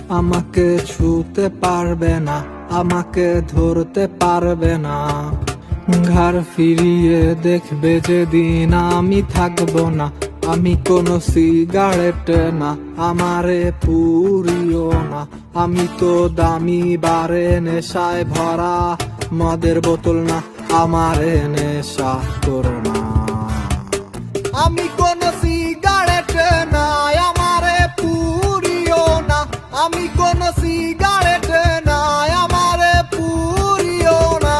আমাকে ছুতে পারবে না, আমাকে ধরতে পারবে না। ঘাড় ফিরিয়ে দেখবে যেদিন আমি থাকবো না। আমি কোনো সিগারেট না, আমারে পুরিও না। আমি তো দামি বারে নেশায় ভরা মদের বোতল না, আমারে নেশা করো না। আমি কোনো সিগারেট না, আমারে পুরিও না। আমি কোনো সিগারেট না, আমারে পুরিও না।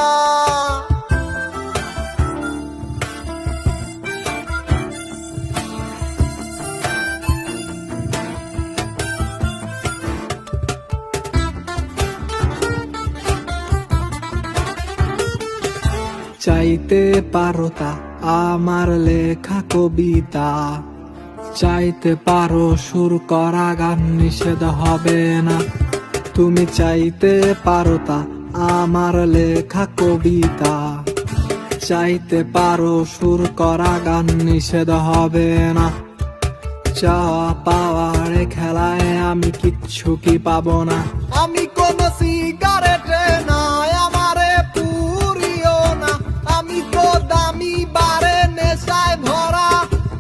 চাইতে পারো তা আমার লেখা কবিতা, চাইতে পারো সুর করা গান, নিষেধ হবে না। তুমি চাইতে পারো তা আমার লেখা কবিতা, চাইতে পারো সুর করা গান, নিষেধ হবে না। চাওয়া পাওয়ার খেলায় আমি কিচ্ছু কি পাবো না। আমি কোন সিগারেট না, আমারে পুরিও না। আমি তো দামি বারে নেশায় ভরা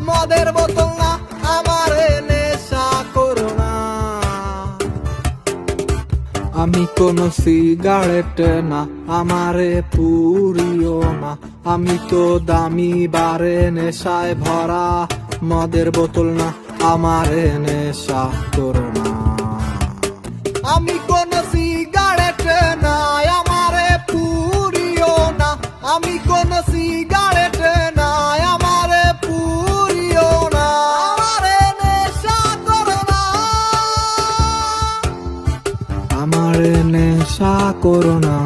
মদের বোতল না, আমারে নেশা করো না। আমি কোন সিগারেট না, আমারে পুরিও না। আমি তো দামি বারে নেশায় ভরা মদের বোতল না, আমারে নেশা করো না। আমি কোন সিগারেট না, আমারে পুরিও না। আমি কোন সিগারেট না, আমারে পুরিও না। আমারে নেশা করো না, আমারে নেশা করো না।